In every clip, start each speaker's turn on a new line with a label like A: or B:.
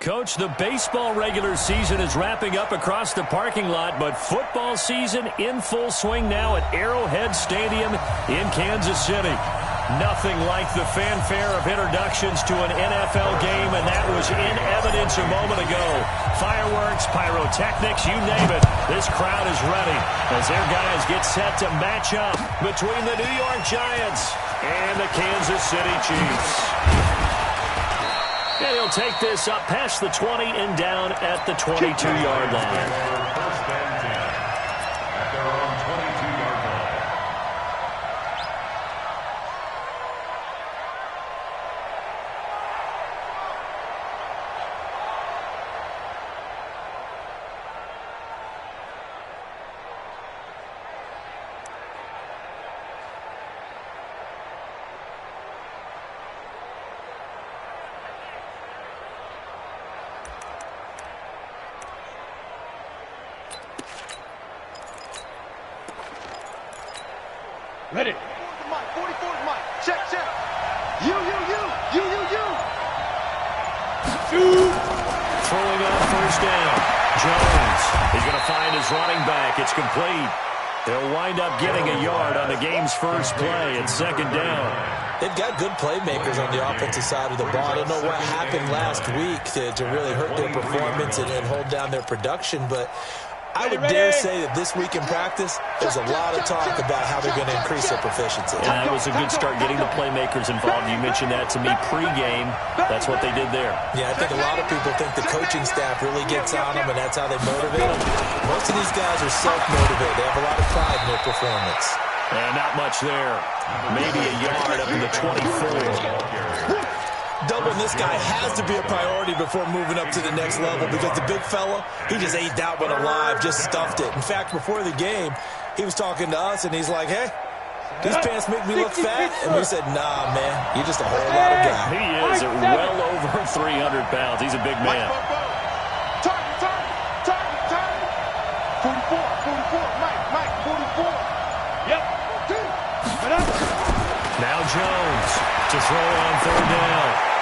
A: Coach, the baseball regular season is wrapping up across the parking lot, but football season in full swing now at Arrowhead Stadium in Kansas City. Nothing like the fanfare of introductions to an NFL game, and that was in evidence a moment ago. Fireworks, pyrotechnics, you name it. This crowd is ready as their guys get set to match up between the New York Giants and the Kansas City Chiefs. And he'll take this up past the 20 and down at the 22-yard line.
B: First and 10 at their own 22-yard line.
C: Ready. 44 Mike. Check. You.
A: Shoot. Throwing on first down. Jones. He's going to find his running back. It's complete. They'll wind up getting a yard on the game's first play at second down.
D: They've got good playmakers on the offensive side of the ball. I don't know what happened last week to really hurt their performance and hold down their production, but I would dare say that this week in practice, there's a lot of talk about how they're going to increase their proficiency.
A: Yeah, that was a good start getting the playmakers involved. You mentioned that to me pregame. That's what they did there.
D: Yeah, I think a lot of people think the coaching staff really gets on them, and that's how they motivate them. Most of these guys are self-motivated. They have a lot of pride in their performance.
A: And not much there. Maybe a yard up to the 24.
D: Doubling this guy has to be a priority before moving up to the next level because the big fella, he just ate that one alive, just stuffed it. In fact, before the game, he was talking to us, and he's like, hey, these pants make me look fat? And we said, nah, man, you're just a whole lot of guy.
A: He is well over 300 pounds. He's a big man.
C: Target. 44, Mike, 44. Yep.
A: Now Jones to throw on third down.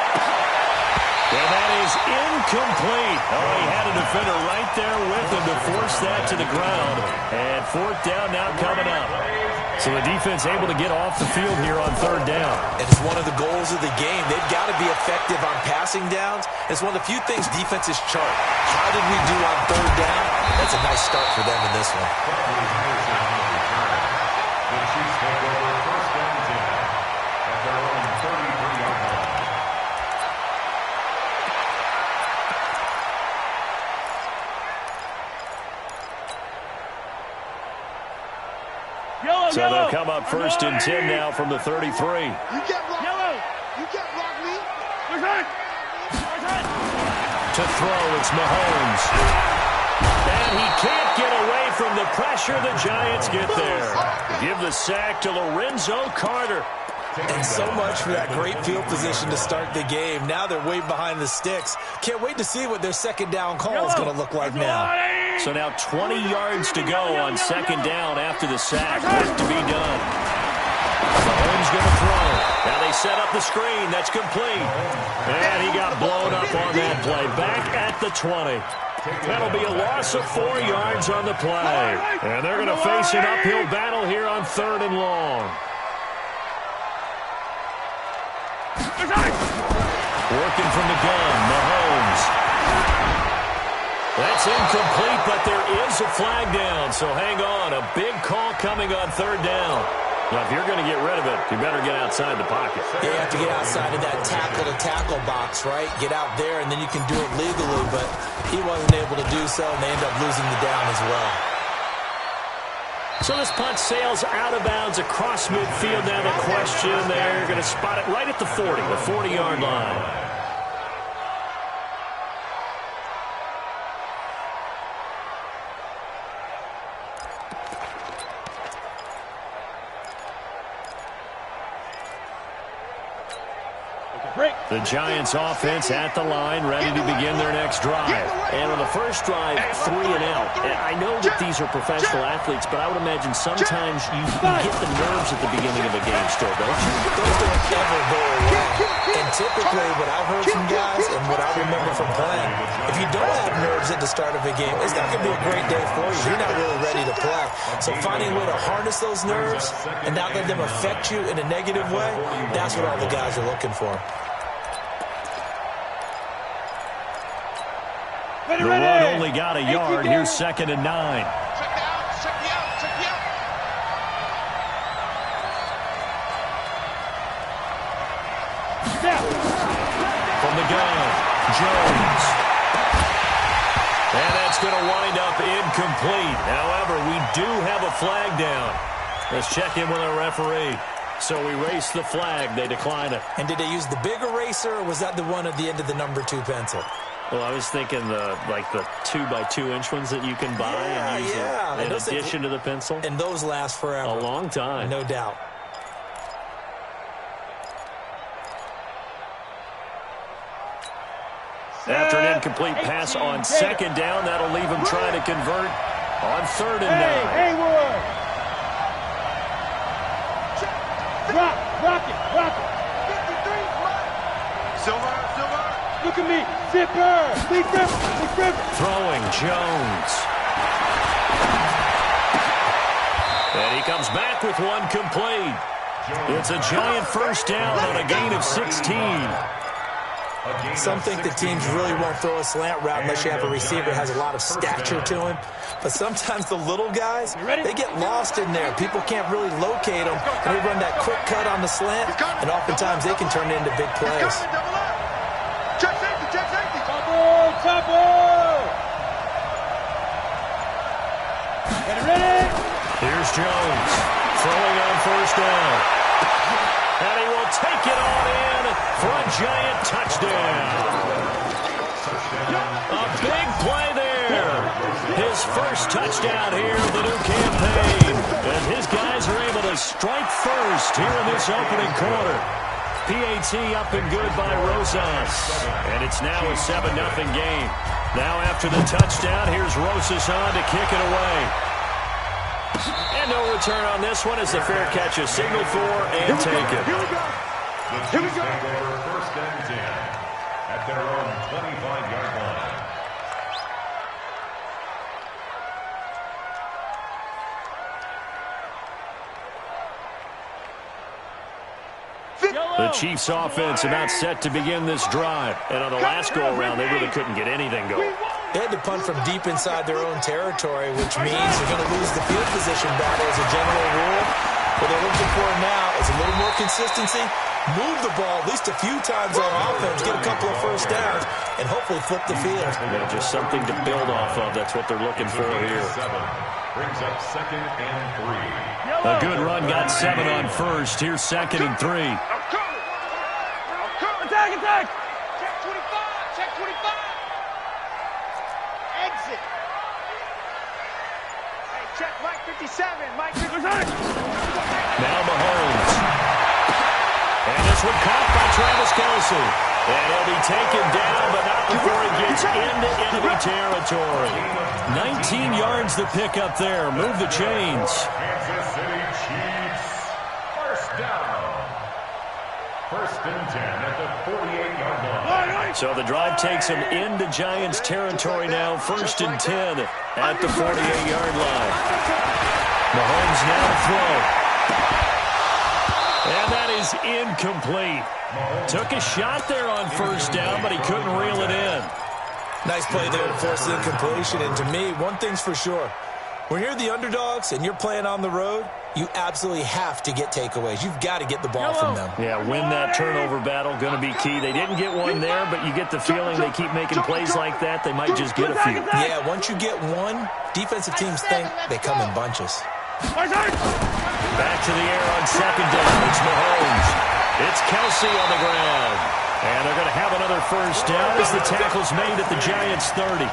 A: And that is incomplete. Oh, he had a defender right there with him to force that to the ground. And fourth down now coming up. So the defense able to get off the field here on third down.
D: And it's one of the goals of the game. They've got to be effective on passing downs. It's one of the few things defenses chart. How did we do on third down? That's a nice start for them in this one.
B: The Chiefs take over first and 10 at their own 33-yard line.
A: So they'll come up first and 10 now from the 33.
C: You can't block me.
A: To throw, it's Mahomes. And he can't get away from the pressure. The Giants get there. Give the sack to Lorenzo Carter.
D: And so much for that great field position to start the game. Now they're way behind the sticks. Can't wait to see what their second down call is going to look like now.
A: So now 20 yards to go on second down after the sack. Work to be done. Mahomes going to throw. Now they set up the screen. That's complete. And he got blown up on that play. Back at the 20. That'll be a loss of 4 yards on the play. And they're going to face an uphill battle here on third and long. Working from the gun, Mahomes. That's incomplete, but there is a flag down, so hang on. A big call coming on third down. Now, if you're going to get rid of it, you better get outside the pocket.
D: You have to get outside of that tackle-to-tackle box, right? Get out there, and then you can do it legally, but he wasn't able to do so, and they end up losing the down as well.
A: So this punt sails out of bounds across midfield. Now the question, they're going to spot it right at the 40, the 40-yard line. The Giants offense at the line, ready to begin their next drive. And on the first drive, 3 and out. And I know that these are professional athletes, but I would imagine sometimes you get the nerves at the beginning of a game still, don't you?
D: Those don't ever go away. And typically, what I've heard from guys and what I remember from playing, if you don't have nerves at the start of a game, it's not going to be a great day for you. You're not really ready to play. So finding a way to harness those nerves and not let them affect you in a negative way, that's what all the guys are looking for.
A: The run only got a yard. Here's 2nd and 9.
C: Check me out.
A: From the gun, Jones. And that's going to wind up incomplete. However, we do have a flag down. Let's check in with our referee. So we erase the flag. They decline it.
D: And did they use the big eraser, or was that the one at the end of the number 2 pencil?
A: Well, I was thinking the 2x2-inch ones that you can buy and use in addition to the pencil.
D: And those last forever.
A: A long time.
D: No doubt.
A: After an incomplete pass on 2nd down, that'll leave him trying to convert on 3rd and 9.
C: Haywood. Rock it. 53, Silver. Look at me. Zipper. Big Ripper.
A: Throwing Jones. And he comes back with one complete. It's a giant first down on a gain of 16.
D: Some think that teams really won't throw a slant route unless you have a receiver that has a lot of stature to him. But sometimes the little guys, they get lost in there. People can't really locate them, and they run that quick cut on the slant, and oftentimes they can turn it into big plays.
C: Check safety.
D: Trouble!
C: Get it ready.
A: Here's Jones throwing on 1st down. And he will take it on in for a giant touchdown. A big play there. His first touchdown here of the new campaign. And his guys are able to strike first here in this opening quarter. PAT up and good by Rosas. And it's now a 7-0 game. Now after the touchdown, here's Rosas on to kick it away. And no return on this one as the fair catch is signaled for and taken.
C: Here we go.
B: The Chiefs take over 1st and 10 at their own 25-yard line.
A: The Chiefs offense about set to begin this drive. And on the last go-around, they really couldn't get anything going.
D: They had to punt from deep inside their own territory, which means they're going to lose the field position battle as a general rule. What they're looking for now is a little more consistency, move the ball at least a few times on offense, get a couple of first downs, and hopefully flip the field.
A: Yeah, just something to build off of. That's what they're looking for here.
B: Brings up 2nd and 3.
A: A good run got 7 on 1st. Here's 2nd and 3.
C: I'm coming. Attack. Check 25. Exit. Hey, check Mike 57. Mike 57.
A: Now Mahomes. And this one caught by Travis Kelce. And he'll be taken down, but not before he gets into enemy territory. 19 yards to pick up there. Move the chains.
B: Kansas City Chiefs. 1st down. 1st and 10 at the 48-yard line.
A: So the drive takes him into Giants territory now. 1st and 10 at the 48-yard line. Mahomes now to throw. And that is incomplete. Took a shot there on 1st down, but he couldn't reel it in.
D: Nice play there to force the incompletion. And to me, one thing's for sure. When you're the underdogs and you're playing on the road, you absolutely have to get takeaways. You've got to get the ball from them.
A: Yeah, win that turnover battle, going to be key. They didn't get one there, but you get the feeling they keep making plays like that, they might just get a few.
D: Yeah, once you get one, defensive teams think they come in bunches.
A: Back to the air on 2nd down. It's Mahomes. It's Kelce on the ground. And they're going to have another first down as the tackle's made at the Giants' 30.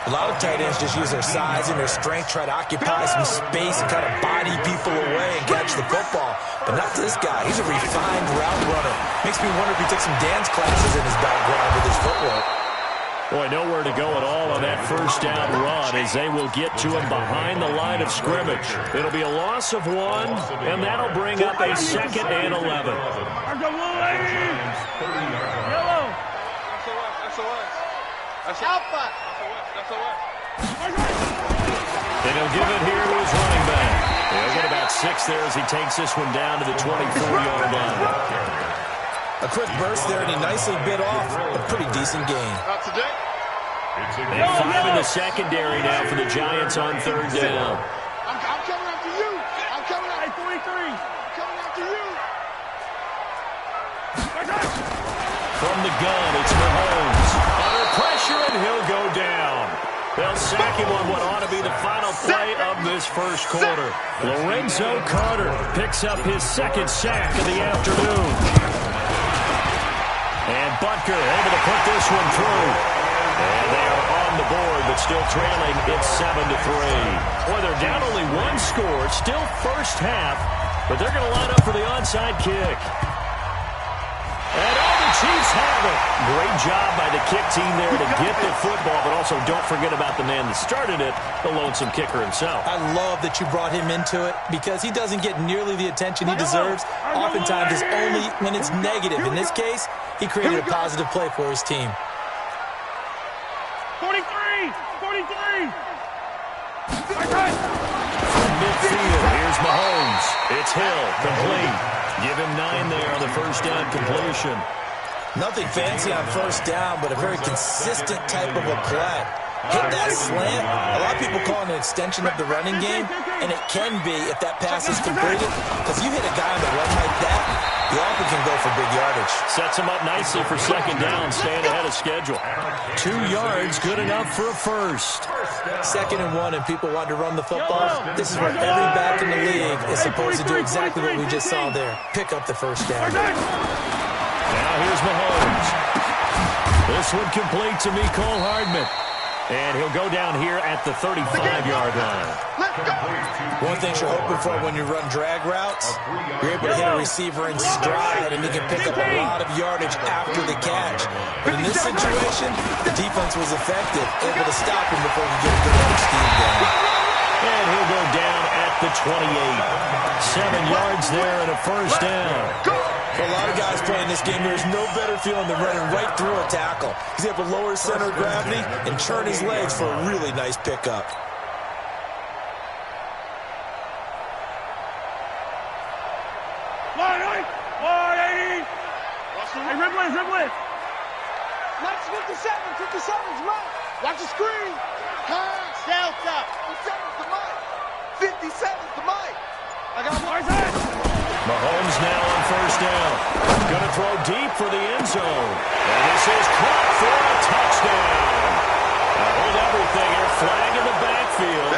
D: A lot of tight ends just use their size and their strength, try to occupy some space and kind of body people away and catch the football. But not this guy. He's a refined route runner. Makes me wonder if he took some dance classes in his background with his footwork.
A: Boy, nowhere to go at all on that first down run as they will get to him behind the line of scrimmage. It'll be a loss of 1, and that'll bring up a 2nd and 11.
B: 30-yard line.
C: Yellow.
E: That's Alpha.
A: And he'll give it here to his running back. He'll get about 6 there as he takes this one down to the 24-yard line.
D: A quick burst there, and he nicely bit off a pretty decent gain.
E: Not today.
A: And 5 in the secondary now for the Giants on 3rd down.
E: I'm coming after you. I'm coming after
C: 43.
E: coming after you.
A: From the gun, it's Mahomes. Under pressure, and he'll go down. They'll sack him on what ought to be the final play of this first quarter. Lorenzo Carter picks up his 2nd sack of the afternoon. And Butker able to put this one through. And they are on the board, but still trailing. It's 7-3. Boy, they're down only 1 score. Still first half, but they're going to line up for the onside kick. And all the Chiefs have it. Great job by the kick team there to get the football, but also don't forget about the man that started it, the lonesome kicker himself.
D: I love that you brought him into it because he doesn't get nearly the attention he deserves. Oftentimes, it's only when it's negative. In this case, he created a positive play for his team.
C: 43. 43.
A: From midfield, here's Mahomes. It's Hill, complete. Give him 9 there on the first down completion.
D: Nothing fancy on first down, but a very consistent type of a play. Hit that slant. A lot of people call it an extension of the running game, and it can be if that pass is completed. Because you hit a guy on the run like that, you often can go for big yardage.
A: Sets him up nicely for 2nd down, staying ahead of schedule. 2 yards, good enough for a first.
D: 2nd and 1, and people want to run the football. This is where every back in the league is supposed to do exactly what we just saw there. Pick up the first down.
A: Now here's Mahomes. This one complete to Mecole Hardman. And he'll go down here at the 35-yard line.
D: One thing you're hoping for when you run drag routes, you're able to hit a receiver in stride, and he can pick up a lot of yardage after the catch. But in this situation, the defense was effective, able to stop him before he get a good understeam down.
A: And he'll go down at the 28. 7 yards there and a first down.
D: For a lot of guys playing this game, there's no better feeling than running right through a tackle. He's able to lower his center of gravity and turn his legs for a really nice pickup.
C: Hey, Ridley.
E: Let's 57. 57's right. Watch the screen. Pass. Delta. 57's the mic. 57's the mic. I got one.
A: Mahomes now on first down. Going to throw deep for the end zone. And this is caught for a touchdown. Now hold everything here. Flag in the backfield.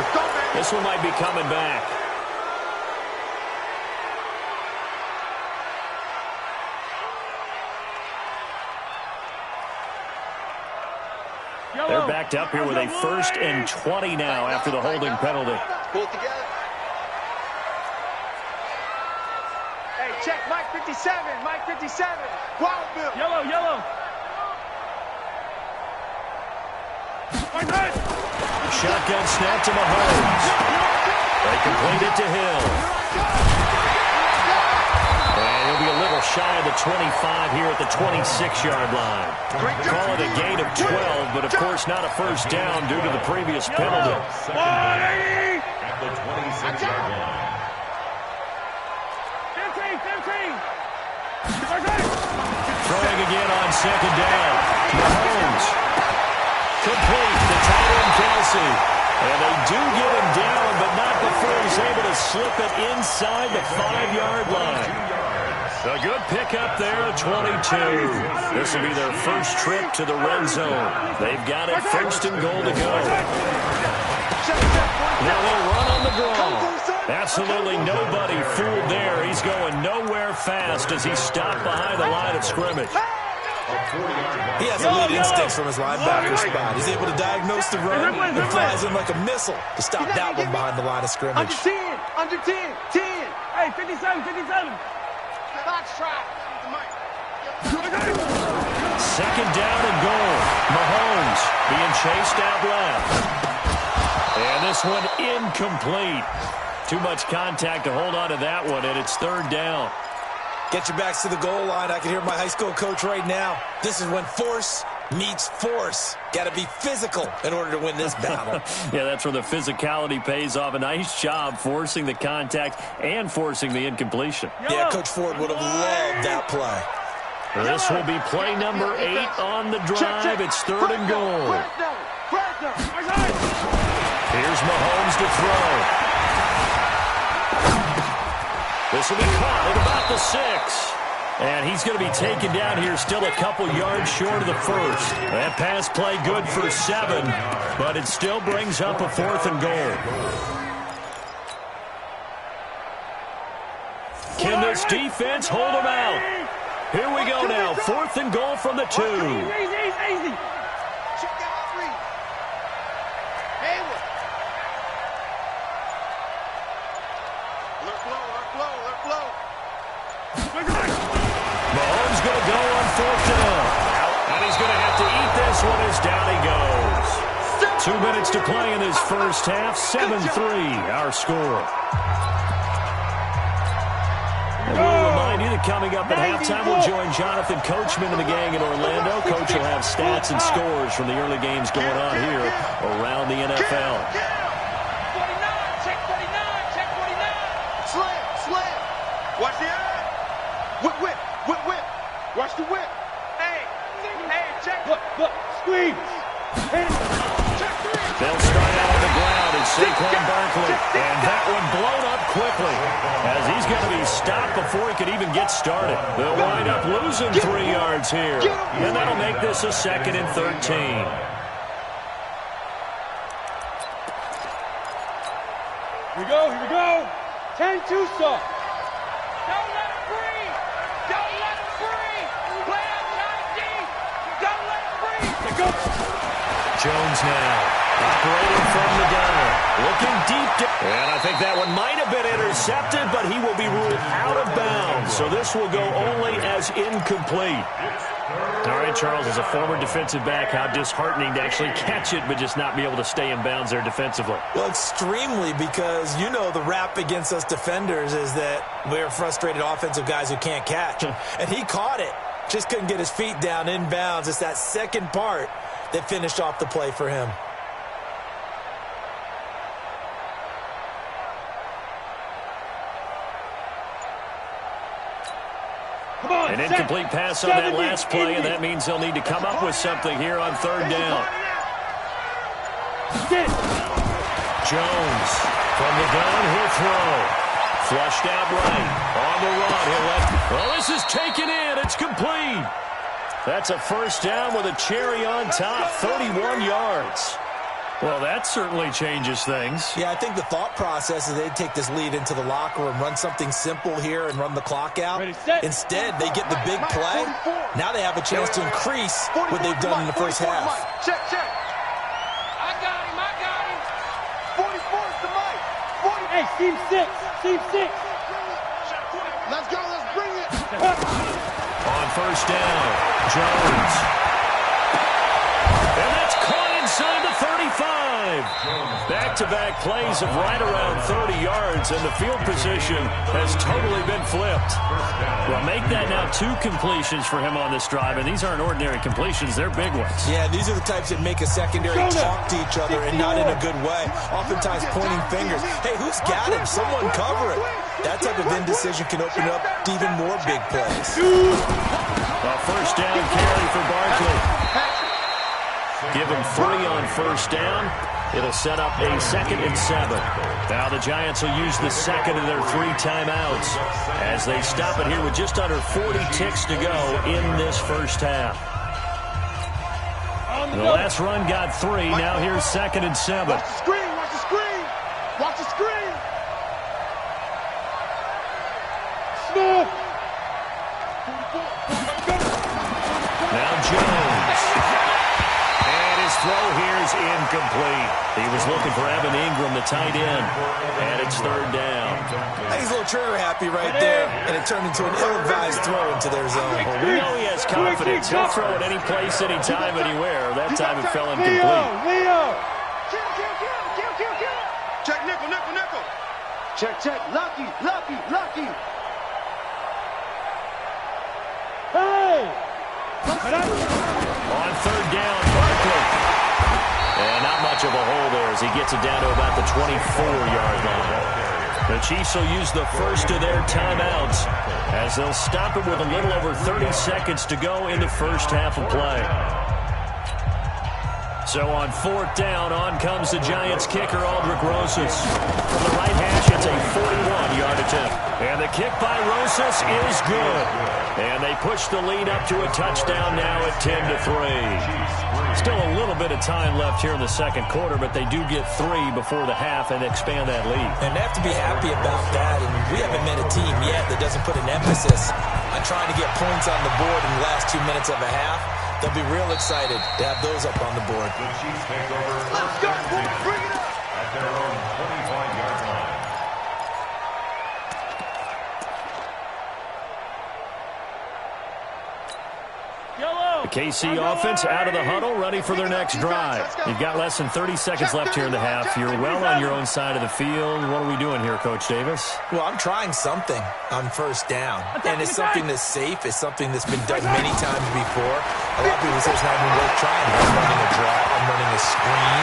A: This one might be coming back. They're backed up here with a 1st and 20 now after the holding penalty.
E: Pull it together. Hey, check Mike 57. Mike 57. Wild Bill.
C: Yellow.
A: Shotgun snap to Mahomes. They complete it to Hill. And he'll be a little shy of the 25 here at the 26-yard line. Call it a gain of 12, but of course not a first down due to the previous penalty.
B: At the 26-yard line.
C: 15.
A: Throwing again on 2nd down. Mahomes. Complete to tight end Kelsey. And they do get him down, but not before he's able to slip it inside the 5-yard line. A good pickup there at 22. This will be their first trip to the red zone. They've got it 1st and goal to go. Now they'll run on the draw. Absolutely nobody fooled there. He's going nowhere fast as he stopped behind the line of scrimmage.
D: He has elite instincts from his linebacker spot. He's able to diagnose the run and flies in like a missile to stop that one behind the line of scrimmage.
E: Under 10. 10.
C: Hey, 57.
E: Box try.
A: 2nd down and goal. Mahomes being chased out left. And this one incomplete. Too much contact to hold on to that one, and it's 3rd down.
D: Get your backs to the goal line. I can hear my high school coach right now. This is when force meets force. Got to be physical in order to win this battle.
A: Yeah, that's where the physicality pays off. A nice job forcing the contact and forcing the incompletion.
D: Yeah, Coach Ford would have loved that play.
A: This will be play number 8 on the drive. It's 3rd and goal. Here's Mahomes to throw. This will be caught at about the 6. And he's going to be taken down here, still a couple yards short of the first. That pass play good for 7, but it still brings up a 4th and goal. Can this defense hold him out? Here we go now, 4th and goal from the 2.
E: Easy.
A: Mahomes going to go on 4th down. And he's going to have to eat this one as down he goes. 2 minutes to play in this first half. 7-3 our score. And we'll remind you that coming up at halftime, we'll join Jonathan Coachman and the gang in Orlando. Coach will have stats and scores from the early games going on here around the NFL.
E: 49, check 49, check 49. Slam. Watch the eye. Whip. Watch the whip. Hey, check.
C: Look, squeeze.
A: They'll start out on the ground. It's Saquon Barkley. And that one blown up quickly as he's going to be stopped before he could even get started. They'll wind up losing 3 yards here. And that'll make this a 2nd and 13.
C: Here we go. 10-2 stop.
E: Don't let him breathe. Play outside deep. Don't let him breathe.
C: Let go.
A: Jones now operating from the gun. Looking deep. And I think that one might have been intercepted, but he will be ruled out of bounds. So this will go only as incomplete. All right, Charles, as a former defensive back, how disheartening to actually catch it, but just not be able to stay in bounds there defensively.
D: Well, extremely, because you know the rap against us defenders is that we're frustrated offensive guys who can't catch. And he caught it. Just couldn't get his feet down in bounds. It's that second part that finished off the play for him.
A: An incomplete pass on that last play, and that means they'll need to come up with something here on 3rd down. Jones from the gun, he'll throw. Flushed out right. On the run, he'll let. Well, this is taken in. It's complete. That's a 1st down with a cherry on top, 31 yards. Well, that certainly changes things.
D: Yeah, I think the thought process is they'd take this lead into the locker room, run something simple here and run the clock out. Instead, they get the big play. Now they have a chance to increase what they've done in the first half.
E: Check. I got him. 44 is the mic.
C: Hey, team 6.
E: Let's go. Let's bring it.
A: On 1st down, Jones. And that's caught inside the 35. Back-to-back plays of right around 30 yards, and the field position has totally been flipped. Well, make that now 2 completions for him on this drive, and these aren't ordinary completions. They're big ones.
D: Yeah, these are the types that make a secondary talk to each other, and not in a good way. Oftentimes pointing fingers. Hey, who's got him? Someone cover it. That type of indecision can open up to even more big plays.
A: A 1st down carry for Barkley. Give him 3 on 1st down. It'll set up a 2nd and 7. Now the Giants will use the 2nd of their 3 timeouts as they stop it here with just under 40 ticks to go in this first half. The last run got 3. Now here's 2nd and 7.
E: Watch the screen.
A: Now Jones. And his throw here is incomplete. He was looking for Evan Ingram, the tight end. And it's 3rd down.
D: He's a little trigger happy right there, and it turned into an ill-advised throw into their zone.
A: Well, we know he has confidence. He'll throw it any place, any time, anywhere. That time it fell incomplete.
C: Leo.
E: Kill. Check nickel. Check. Lucky.
A: On third down, Barkley. And not much of a hole there as he gets it down to about the 24-yard line. The Chiefs will use the first of their timeouts as they'll stop it with a little over 30 seconds to go in the first half of play. So on fourth down, on comes the Giants kicker, Aldrick Rosas. From the right hash, it's a 41-yard attempt. And the kick by Rosas is good. And they push the lead up to a touchdown now at 10-3. Still a little bit of time left here in the second quarter, but they do get 3 before the half and expand that lead.
D: And they have to be happy about that. And we haven't met a team yet that doesn't put an emphasis on trying to get points on the board in the last 2 minutes of a half. They'll be real excited to have those up on the board.
B: The Chiefs take over. Let's go, boys. Bring it up. At their own 25-yard line.
A: The KC offense out of the huddle, ready for their next drive. You've got less than 30 seconds left here in the half. You're well on your own side of the field. What are we doing here, Coach Davis?
D: Well, I'm trying something on first down. And it's something that's safe. It's something that's been done many times before. A lot of people say it's not even worth trying. I'm running a draw. I'm running a screen.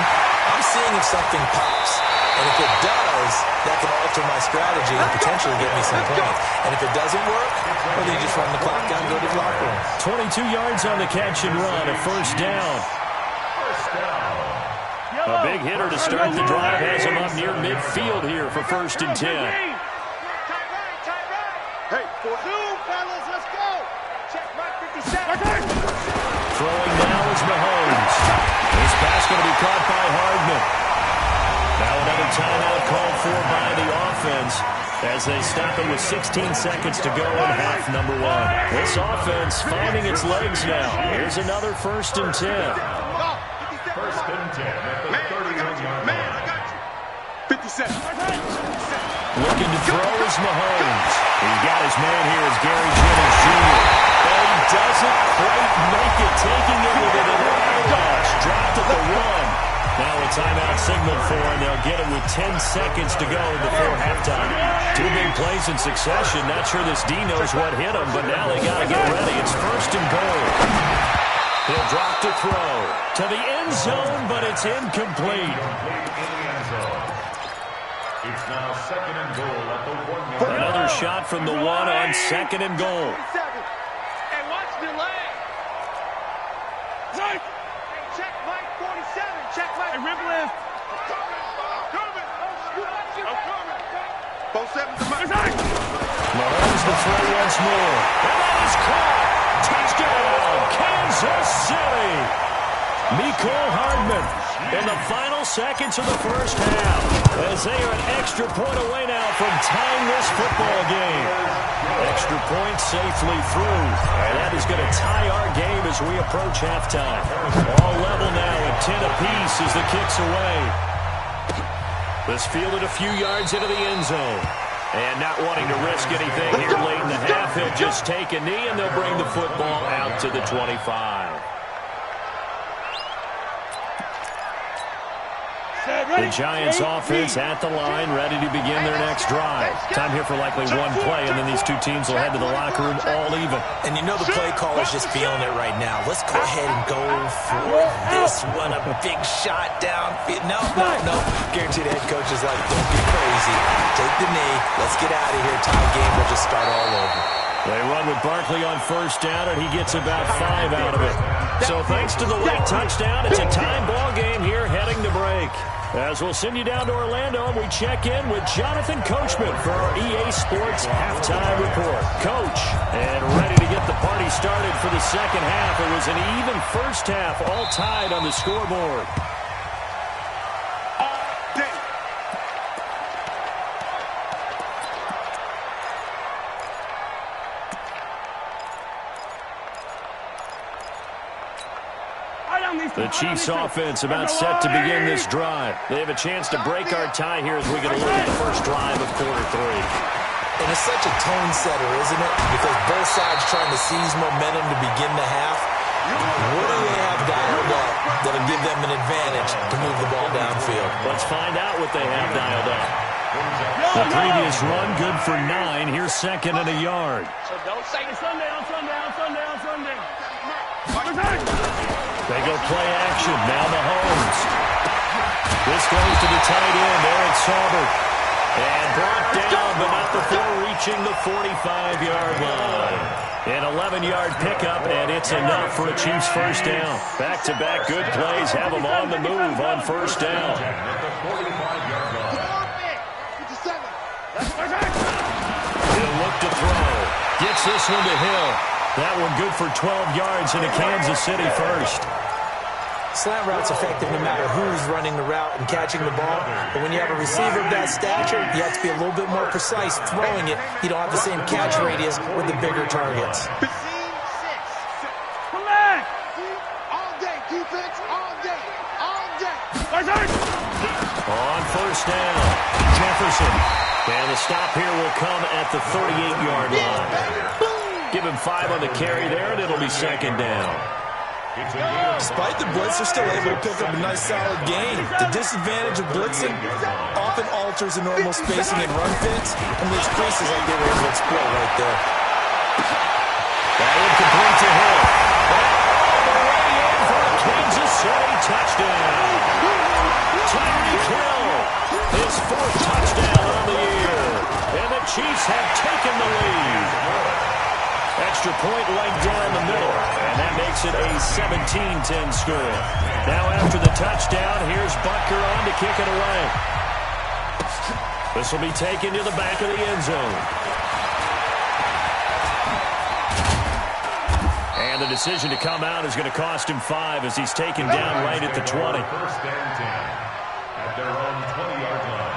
D: I'm seeing if something pops. And if it does, that can alter my strategy and potentially get me some points. And if it doesn't work, well, then you just run the clock down and go to the locker room.
A: 22 yards on the catch and run, a first down. A big hitter to start the drive has him up near midfield here for first and 10.
E: Hey, for zoom, fellas, let's go. Check right 57.
A: Throwing now is Mahomes. This pass going to be caught by Hardman. Now another timeout called for by the offense as they stop it with 16 seconds to go in half number 1. This offense finding its legs now. Here's another first and 10.
B: First and 10 at the 31-yard line.
E: Man, I got you. 57.
A: Looking to throw is Mahomes. He's got his man here as Gary Jennings Jr. But he doesn't quite make it, taking it with an rush. Dropped at the 1. Now a timeout signaled for, and they'll get it with 10 seconds to go before halftime. 2 big plays in succession. Not sure this D knows what hit him, but now they got to get ready. It's first and goal. He'll drop to throw to the end zone, but it's incomplete.
B: It's now second and goal at the 1-yard line.
A: Another shot from the 1 on second and goal.
E: Hey, watch the leg. Hey, check Mike 47. Check Mike. Hey, rip lift. Both 7 to Mike.
A: Mahomes to throw once more. And that is caught. Touchdown, Kansas City. Mecole Hardman in the final seconds of the first half as they are an extra point away now from tying this football game. Extra point safely through. And that is going to tie our game as we approach halftime. All level now at 10 apiece as the kick's away. This fielded a few yards into the end zone. And not wanting to risk anything here late in the half, he'll just take a knee and they'll bring the football out to the 25. The Giants offense at the line, ready to begin their next drive. Time here for likely one play, and then these two teams will head to the locker room all even.
D: And you know the play caller's just feeling it right now. Let's go ahead and go for this one. A big shot downfield. No. Guaranteed the head coach is like, don't get crazy. Take the knee. Let's get out of here. Tie game will just start all over.
A: They run with Barkley on first down, and he gets about 5 out of it. So thanks to the late touchdown, it's a time ball game here heading to break. As we'll send you down to Orlando, we check in with Jonathan Coachman for our EA Sports Halftime Report. Coach, and ready to get the party started for the second half. It was an even first half, all tied on the scoreboard. The Chiefs offense about set to begin this drive. They have a chance to break our tie here as we get a look at the first drive of quarter 3.
D: And it's such a tone setter, isn't it? Because both sides trying to seize momentum to begin the half. What do they have dialed up that'll give them an advantage to move the ball downfield?
A: Let's find out what they have dialed up. The previous run good for 9. Here's second and a yard.
E: So don't say Sunday.
A: They go play action. Now Mahomes. This goes to the tight end, Eric Saubert. And brought down, but not before reaching the 45-yard line. An 11-yard pickup, and it's enough for a Chiefs first down. Back-to-back good plays have them on the move on first down. He'll look to throw. Gets this one to Hill. That one good for 12 yards into Kansas City first.
D: Slant route's effective no matter who's running the route and catching the ball. But when you have a receiver of that stature, you have to be a little bit more precise throwing it. You don't have the same catch radius with the bigger targets.
E: All day, defense, all day, all day.
A: On first down, Jefferson. And the stop here will come at the 38-yard line. Give him 5 on the carry there, and it'll be second down.
D: Despite the blitz, they're still able to pick up a nice solid gain. The disadvantage of blitzing often alters the normal spacing and run fits and leaves creases like they were able to exploit right there.
A: That one complete to Hill. All the way in for a Kansas City touchdown. Tyreek Hill, his 4th touchdown on the year. And the Chiefs have taken the lead. Extra point right down the middle, and that makes it a 17-10 score. Now after the touchdown, here's Butker on to kick it away. This will be taken to the back of the end zone. And the decision to come out is going to cost him 5 as he's taken down right at the 20.
B: First and 10 at their own 20-yard line.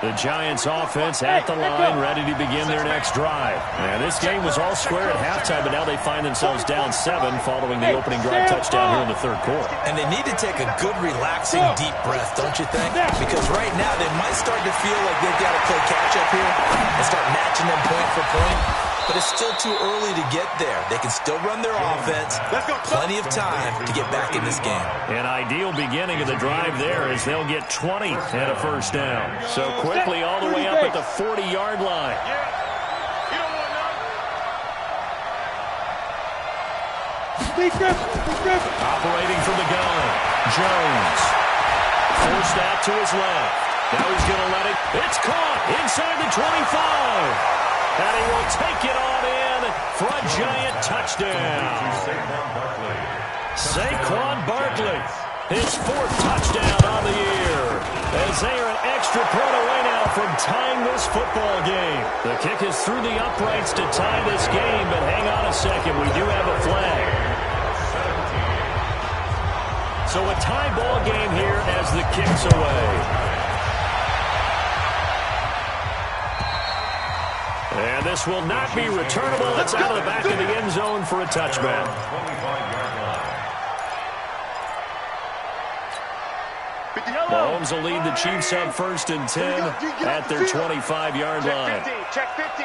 A: The Giants offense at the line, ready to begin their next drive. And this game was all square at halftime, but now they find themselves down 7 following the opening drive touchdown here in the third quarter.
D: And they need to take a good, relaxing, deep breath, don't you think? Because right now they might start to feel like they've got to play catch-up here and start matching them point for point. But it's still too early to get there. They can still run their offense. Plenty of time to get back in this game.
A: An ideal beginning of the drive there as they'll get 20 and a first down. So quickly all the way up at the 40-yard line. Operating from the gun, Jones. Forced out to his left. Now he's going to let it. It's caught inside the 25. And he will take it on in for a giant touchdown. Saquon Barkley, his 4th touchdown on the year. As they are an extra point away now from tying this football game. The kick is through the uprights to tie this game, but hang on a second, we do have a flag. So a tie ball game here as the kick's away. And this will not be returnable. It's out of the back of the end zone for a touchback. Mahomes will lead the Chiefs up first and 10 at their 25-yard line.
E: Check 50.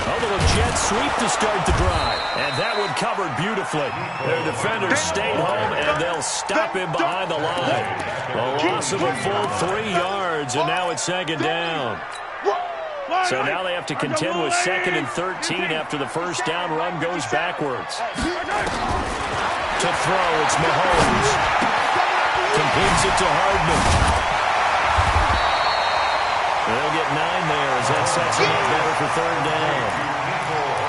A: A little jet sweep to start the drive. And that one covered beautifully. Their defenders stayed home, and they'll stop him behind the line. A loss of a full 3 yards, and now it's second down. So now they have to contend with 2nd and 13 after the first down run goes backwards. To throw, it's Mahomes. Completes it to Hardman. They'll get 9 there as that sets him up better for third down.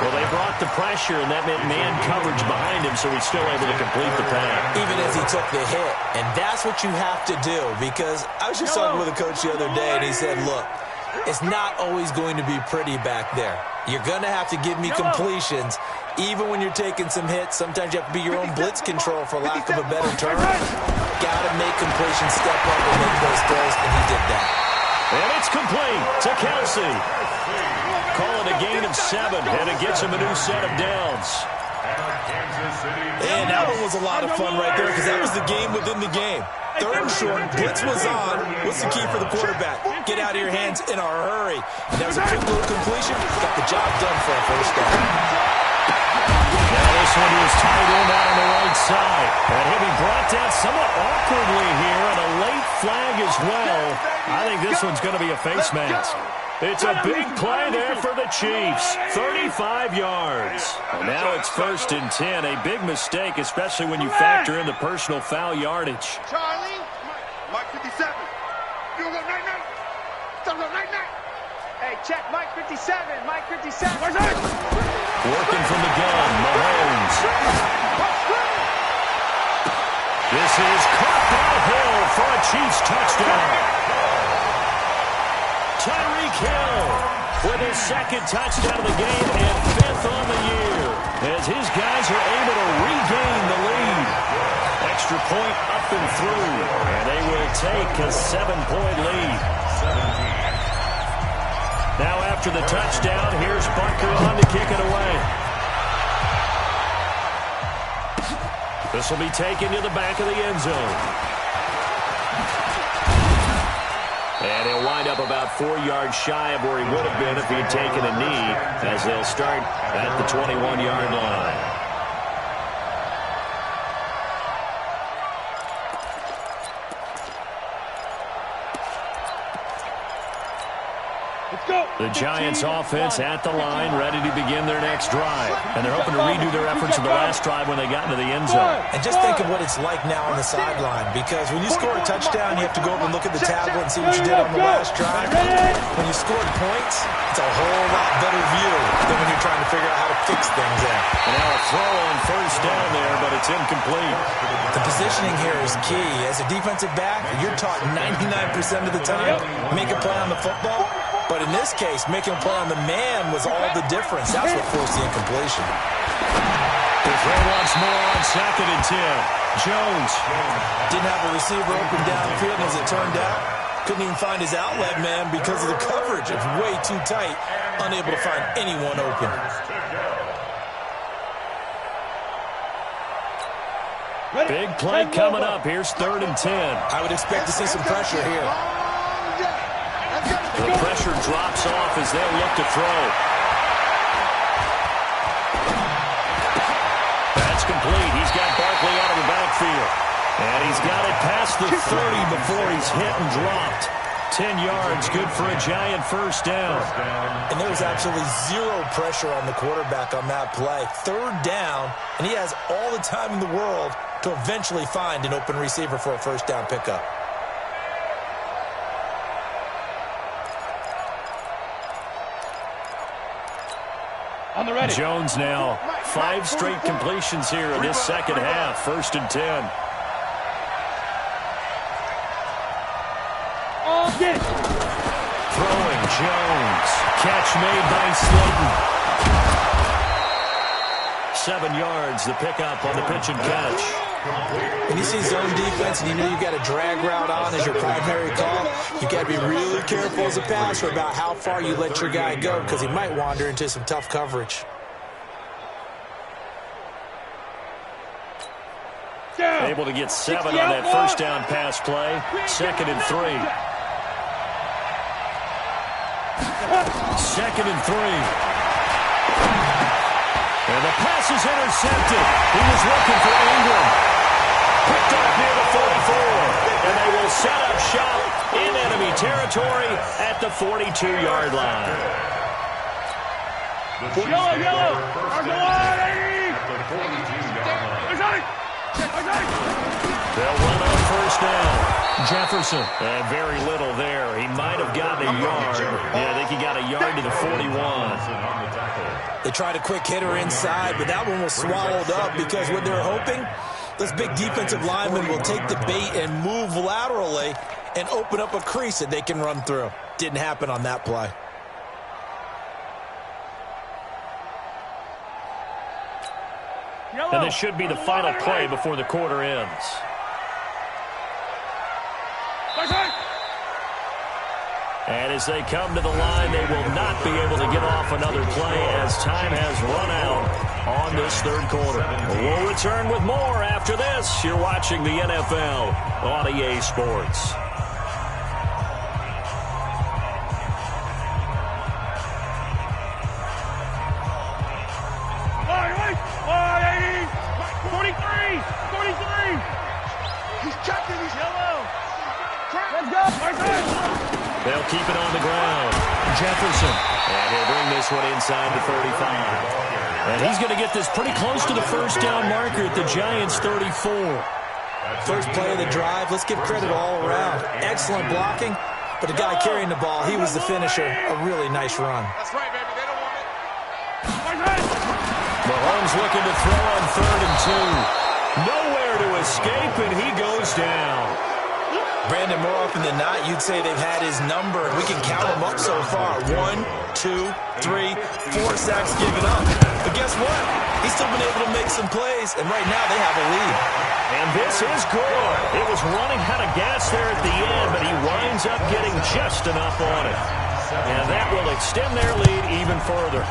A: Well, they brought the pressure, and that meant man coverage behind him, so he's still able to complete the pass.
D: Even as he took the hit. And that's what you have to do, because I was just talking with a coach the other day, and he said, look, it's not always going to be pretty back there. You're going to have to give me completions. Even when you're taking some hits, sometimes you have to be your own blitz control, for lack of a better term. Got to make completions step up and make those throws, and he did that.
A: And it's complete to Kelsey. Call it a gain of 7, and it gets him a new set of downs.
D: And that one was a lot of fun right there, because that was the game within the game. 3rd and short, blitz was on. What's the key for the quarterback? Get out of your hands in a hurry. And that was a quick little completion. Got the job done for a first down.
A: Now this one is tied in out on the right side. And he'll be brought down somewhat awkwardly here, and flag as well. I think this one's going to be a face mask. It's a big play there for the Chiefs. 35 yards. And now it's 1st and 10. A big mistake, especially when you factor in the personal foul yardage.
E: Charlie, Mike 57. You go night-night. Don't go night-night. Hey, check Mike 57. Mike 57.
A: Working from the gun, Mahomes. This is caught by Hill for a Chiefs touchdown. Tyreek Hill with his 2nd touchdown of the game and 5th on the year as his guys are able to regain the lead. Extra point up and through, and they will take a 7-point lead. Now after the touchdown, here's Bunker on to kick it away. This will be taken to the back of the end zone. And he'll wind up about 4 yards shy of where he would have been if he had taken a knee, as they'll start at the 21-yard line. The Giants offense at the line, ready to begin their next drive. And they're hoping to redo their efforts of the last drive when they got into the end zone.
D: And just think of what it's like now on the sideline, because when you score a touchdown, you have to go over and look at the tablet and see what you did on the last drive. When you scored points, it's a whole lot better view than when you're trying to figure out how to fix things in.
A: And now a throw on 1st down there, but it's incomplete.
D: The positioning here is key. As a defensive back, you're taught 99% of the time, make a play on the football. But in this case, making a play on the man was all the difference. That's what forced the incompletion.
A: The throw once more on 2nd and 10. Jones.
D: Didn't have a receiver open downfield, as it turned out. Couldn't even find his outlet man because of the coverage. It's way too tight. Unable to find anyone open.
A: Big play coming up. Here's 3rd and 10.
D: I would expect to see some pressure here.
A: The pressure drops off as they'll look to throw. That's complete. He's got Barkley out of the backfield. And he's got it past the 30 before he's hit and dropped. 10 yards, good for a Giant 1st down.
D: And there was absolutely zero pressure on the quarterback on that play. 3rd down, and he has all the time in the world to eventually find an open receiver for a 1st down pickup.
C: On the ready.
A: Jones now. 5 straight completions here in this 2nd half. 1st and 10.
C: Oh, get it.
A: Throwing Jones. Catch made by Slayton. 7 yards, the pickup on the pitch and catch.
D: When you see zone defense and you know you've got a drag route on as your primary call, you've got to be really careful as a passer about how far you let your guy go, because he might wander into some tough coverage.
A: Able to get 7 on that 1st down pass play. 2nd and 3. 2nd and 3. And the pass is intercepted. He was looking for Ingram. Picked up near the 44. And they will set up shop in enemy territory at the 42-yard line.
C: Yellow.
A: They'll run on 1st down. Jefferson. And very little there. He might have gotten a yard. Yeah, I think he got a yard to the 41.
D: They tried a quick hitter inside, but that one was swallowed up because what they're hoping, this big defensive lineman will take the bait and move laterally and open up a crease that they can run through. Didn't happen on that play.
A: And this should be the final play before the quarter ends. And as they come to the line, they will not be able to get off another play as time has run out on this 3rd quarter. We'll return with more after this. You're watching the NFL on EA Sports.
C: He's checking. He's yellow.
A: They'll keep it on the ground. Jefferson. And he'll bring this one inside the 35. And he's going to get this pretty close to the first down marker at the Giants' 34.
D: First play of the drive. Let's give credit all around. Excellent blocking. But the guy carrying the ball, he was the finisher. A really nice run.
E: That's right, baby. They don't want it.
A: Mahomes looking to throw on 3rd and 2. Nowhere to escape, and he goes down.
D: Brandon, more often than not, you'd say they've had his number. We can count them up so far. 1, 2, 3, 4 sacks given up. But guess what? He's still been able to make some plays, and right now they have a lead.
A: And this is good. It was running out of gas there at the end, but he winds up getting just enough on it. And that will extend their lead even further.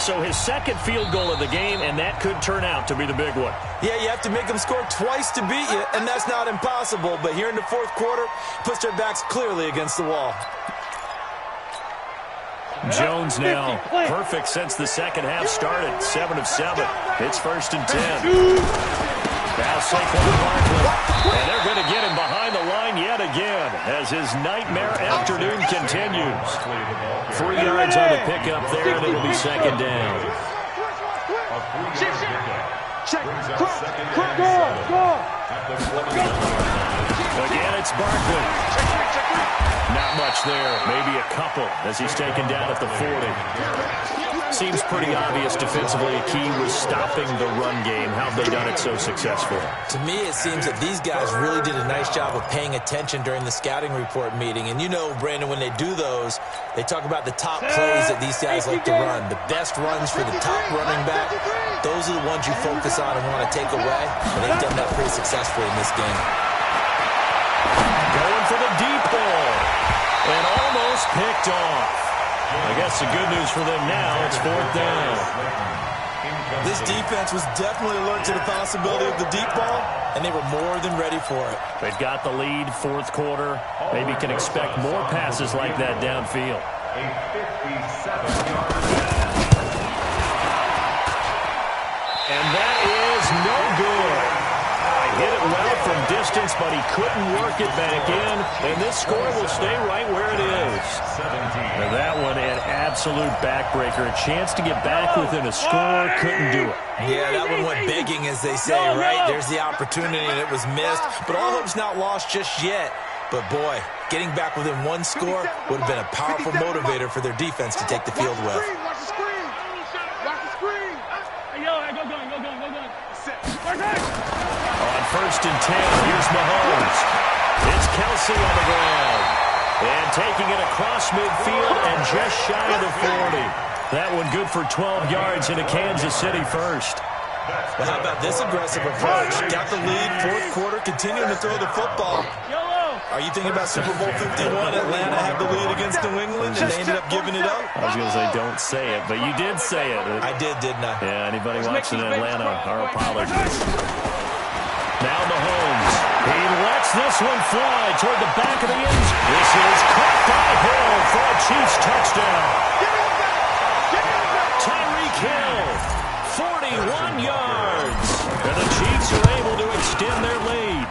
A: So his second field goal of the game, and that could turn out to be the big one.
D: Yeah, you have to make them score twice to beat you, and that's not impossible. But here in the fourth quarter, puts their backs clearly against the wall.
A: Jones now, perfect since the second half started. 7 of 7. It's 1st and 10. Now Saquon Barkley, and they're going to get him behind the line yet again as his nightmare afternoon continues. 3 yards on the pickup there, and it'll be 2nd down. Again, it's Barkley. Not much there, maybe a couple as he's taken down at the 40. Seems pretty obvious defensively a key was stopping the run game. How have they done it so successful?
D: To me, it seems that these guys really did a nice job of paying attention during the scouting report meeting. And you know, Brandon, when they do those, they talk about the top plays that these guys like to run. The best runs for the top running back, those are the ones you focus on and want to take away. And they've done that pretty successfully in this game.
A: Going for the deep ball. And almost picked off. I guess the good news for them now, it's 4th down.
D: This defense was definitely alert to the possibility of the deep ball, and they were more than ready for it.
A: They've got the lead, 4th quarter. Maybe can expect more passes like that downfield.
B: A 57-yard.
A: And that is no good. Hit it well from distance, but he couldn't work it back in, and this score will stay right where it is. And that one, an absolute backbreaker. A chance to get back within a score, couldn't do it.
D: Yeah, that one went begging, as they say, right? There's the opportunity, and it was missed. But all hope's not lost just yet. But, boy, getting back within 1 score would have been a powerful motivator for their defense to take the field with.
E: Watch the screen. Watch the screen.
C: Hey, yo, go gun.
A: On 1st and 10, here's Mahomes. It's Kelsey on the ground. And taking it across midfield and just shy of the 40. That one good for 12 yards into Kansas City first.
D: Well, how about this aggressive approach? Got the lead, 4th quarter, continuing to throw the football. Are you thinking about Super Bowl 51? Atlanta had the lead against New England, and they ended up giving it up?
A: I was going to say, don't say it, but you did say it.
D: I did, didn't I?
A: Yeah, anybody watching Atlanta, our apologies. Now Mahomes. He lets this one fly toward the back of the end zone. This is caught by Hill for a Chiefs touchdown. Tyreek Hill, 41 yards. And the Chiefs are able to extend their lead.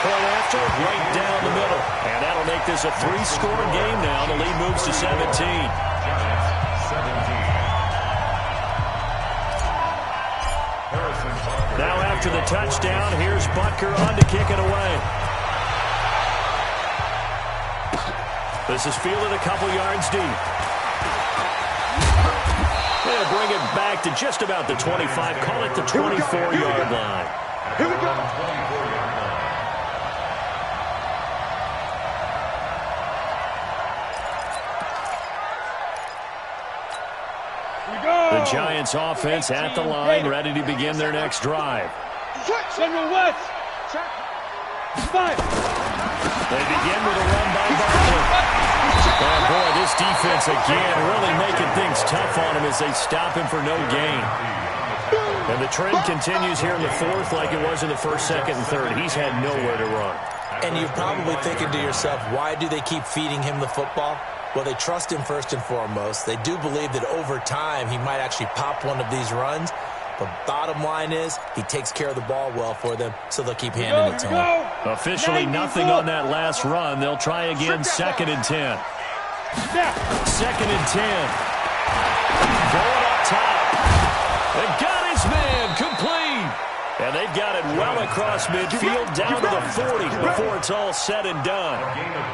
A: Point after, right down the middle. And that'll make this a 3-score game now. The lead moves to 17. Now after the touchdown, here's Butker on to kick it away. This is fielded a couple yards deep. They'll bring it back to just about the 25. Call it the 24-yard line.
E: Here we go.
A: The Giants offense at the line, ready to begin their next drive.
C: General West. Five.
A: They begin with a run by Barkley. Oh, boy, this defense again really making things tough on him as they stop him for no gain. And the trend continues here in the 4th like it was in the 1st, 2nd, and 3rd. He's had nowhere to run.
D: And you're probably thinking to yourself, why do they keep feeding him the football? Well, they trust him first and foremost. They do believe that over time he might actually pop one of these runs. But bottom line is, he takes care of the ball well for them, so they'll keep handing it to him.
A: Officially nothing on that last run. They'll try again, 2nd and 10. 2nd and 10. Going up top. They got his man complete. And they've got it well across midfield down to the 40 before it's all said and done.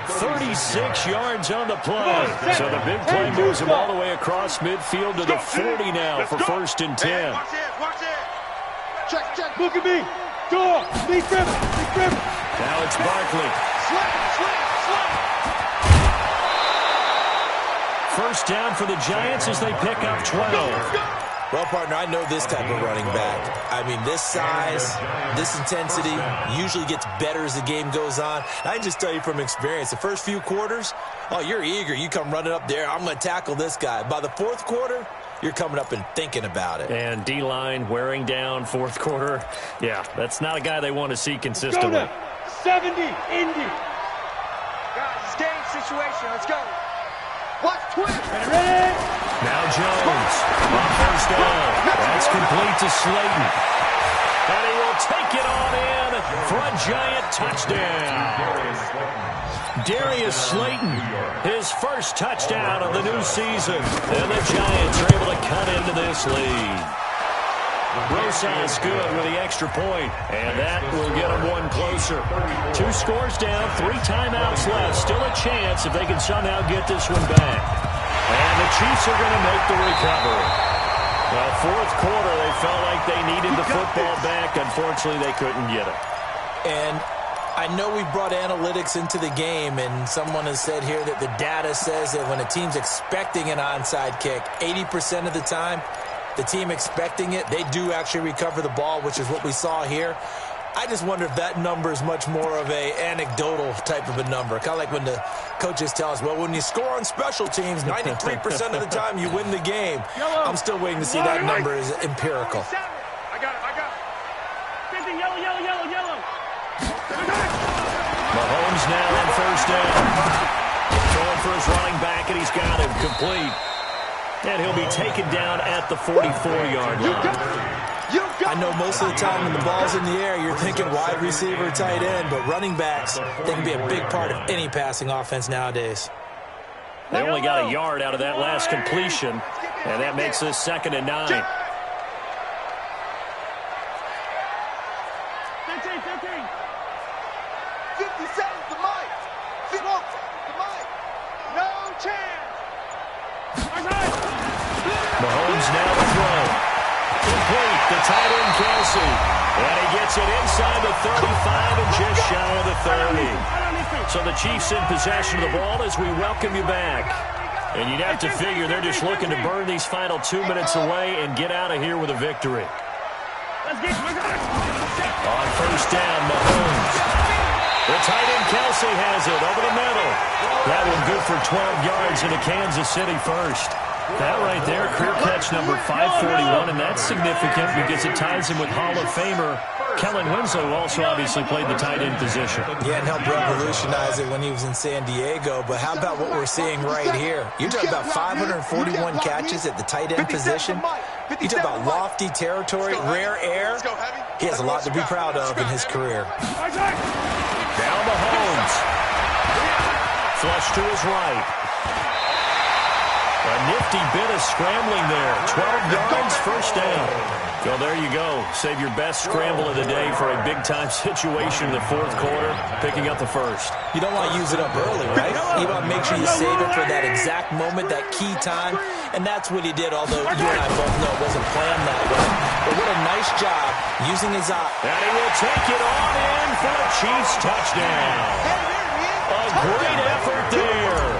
A: 36 yards on the play. So the big play moves him all the way across midfield to the 40 now for 1st and 10.
E: Watch it. Check.
C: Look at me. Door. Lead grip.
A: Now it's Barkley.
E: Slam.
A: 1st down for the Giants as they pick up 12.
D: Well, partner, I know this type of running back. I mean, this size, this intensity usually gets better as the game goes on. I can just tell you from experience, the first few quarters, oh, you're eager. You come running up there, I'm going to tackle this guy. By the 4th quarter, you're coming up and thinking about it.
A: And D-line wearing down 4th quarter. Yeah, that's not a guy they want to see consistently.
C: Go to 70, Indy.
E: Guys, it's game situation. Let's go. Watch twist.
C: Ready?
A: Now Jones on 1st down. That's complete to Slayton. And he will take it on in for a Giant touchdown. Darius Slayton, his 1st touchdown of the new season. And the Giants are able to cut into this lead. Rosas good with the extra point, and that will get them one closer. 2 scores down, 3 timeouts left. Still a chance if they can somehow get this one back. And the Chiefs are going to make the recovery. Well, 4th quarter, they felt like they needed the football back. Unfortunately, they couldn't get it.
D: And I know we brought analytics into the game, and someone has said here that the data says that when a team's expecting an onside kick, 80% of the time, the team expecting it, they do actually recover the ball, which is what we saw here. I just wonder if that number is much more of a anecdotal type of a number. Kind of like when the coaches tell us, well, when you score on special teams, 93% of the time you win the game. I'm still waiting to see that number is empirical.
E: I got it. Yellow.
A: Mahomes now on 1st down. Throwing for his running back, and he's got him complete. And he'll be taken down at the 44-yard line.
D: I know most of the time when the ball's in the air, you're thinking wide receiver, tight end, but running backs, they can be a big part of any passing offense nowadays.
A: They only got a yard out of that last completion, and that makes this 2nd and 9.
E: 57's the mic. No chance.
A: Mahomes now to throw. Complete, the tight end Kelsey. And he gets it inside the 35 and just shy of the 30. So the Chiefs in possession of the ball as we welcome you back. And you'd have to figure they're just looking to burn these final 2 minutes away and get out of here with a victory. On 1st down, Mahomes. The tight end Kelsey has it over the middle. That one good for 12 yards into Kansas City first. That right there, career catch number 541, and that's significant because it ties him with Hall of Famer Kellen Winslow, who also obviously played the tight end position.
D: Yeah, and helped revolutionize it when he was in San Diego. But how about what we're seeing right here? You're talking about 541 catches at the tight end position. You talk about lofty territory, rare air. He has a lot to be proud of in his career.
A: Down Mahomes. Flush to his right. A nifty bit of scrambling there. 12 yards, 1st down. Well, there you go. Save your best scramble of the day for a big-time situation in the 4th quarter, picking up the 1st.
D: You don't want to use it up early, right? You want to make sure you save it for that exact moment, that key time. And that's what he did, although you and I both know it wasn't planned that way. But what a nice job using his eye.
A: And he will take it on in for a Chiefs touchdown. A great effort there.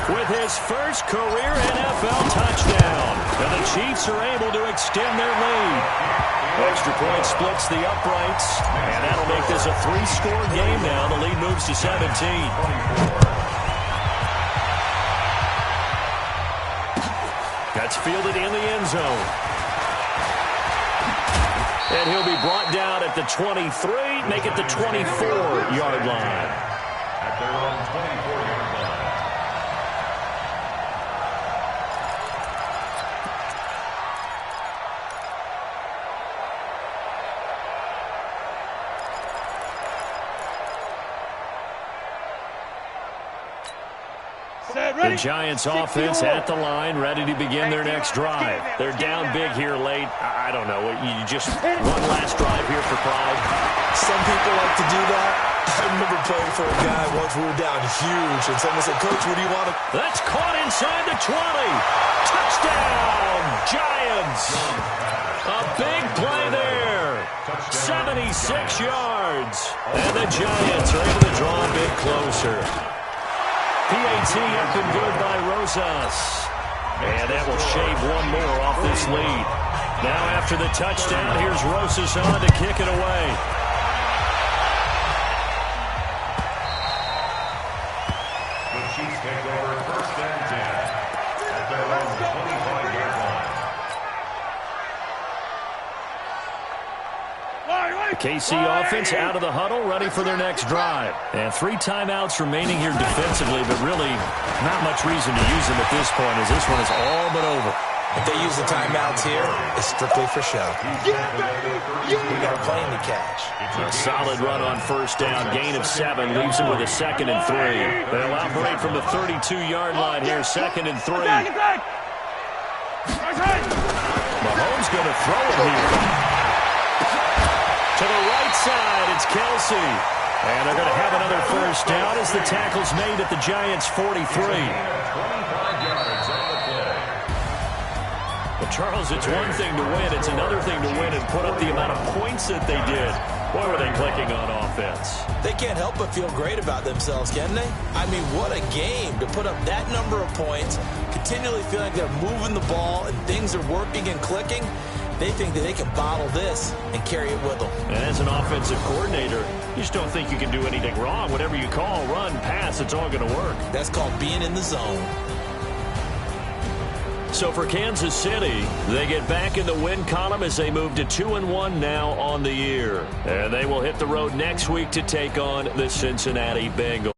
A: With his 1st career NFL touchdown. And the Chiefs are able to extend their lead. Extra point splits the uprights. And that'll make this a 3-score game now. The lead moves to 17. That's fielded in the end zone. And he'll be brought down at the 23, make it the 24-yard line.
B: At their own 24-yard line.
A: The Giants offense at the line, ready to begin their next drive. They're down big here late. I don't know. You just one last drive here for pride.
D: Some people like to do that. I remember playing for a guy once we were down huge, and someone said, Coach, what do you want to...
A: That's caught inside the 20. Touchdown, Giants. A big play there. 76 yards. And the Giants are able to draw a bit closer. PAT up and good by Rosas. And that will shave one more off this lead. Now after the touchdown, here's Rosas on to kick it away.
B: The Chiefs take over first and 10 at their own 25-yard line.
A: KC offense out of the huddle, ready for their next drive. And 3 timeouts remaining here defensively, but really not much reason to use them at this point as this one is all but over.
D: If they use the timeouts here, it's strictly for show. We got a plane to catch.
A: A solid run on first down. Gain of 7 leaves them with a 2nd and 3. They'll operate from the 32-yard line here, 2nd and 3. Mahomes going to throw it here. To the right side, it's Kelsey. And they're going to have another first down as the tackle's made at the Giants' 43.
B: 25 yards on the play.
A: Well, Charles, it's one thing to win. It's another thing to win and put up the amount of points that they did. Boy, were they clicking on offense.
D: They can't help but feel great about themselves, can they? I mean, what a game to put up that number of points, continually feeling like they're moving the ball and things are working and clicking. They think that they can bottle this and carry it with them.
A: And as an offensive coordinator, you just don't think you can do anything wrong. Whatever you call, run, pass, it's all going to work.
D: That's called being in the zone.
A: So for Kansas City, they get back in the win column as they move to 2-1 now on the year. And they will hit the road next week to take on the Cincinnati Bengals.